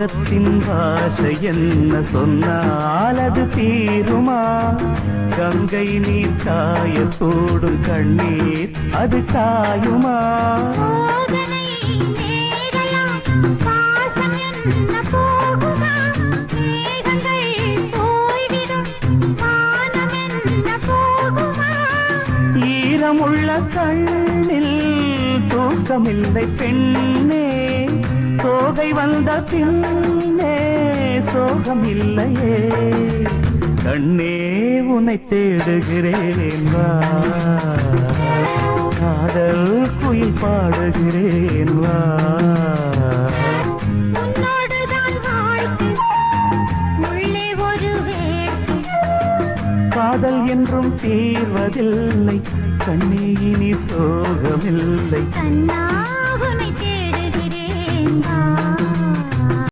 பாஷை என்ன சொன்னால் அது தீருமா? கங்கை நீர் காயத்தோடும் கண்ணீர் அது காயுமா? ஈரமுள்ள கண்ணில் தூக்கமில்லை பெண்ணே, சோகை வந்த பின்னே சோகம் இல்லையே. கண்ணே உன்னை தேடுகிறேன் வா, காதல் குயில் பாடுகிறேன் வா. காதல் என்றும் தீர்வதில்லை கண்ணே, இனி சோகமில்லை. கண்ணா உன்னை தேடுகிறேன் வா.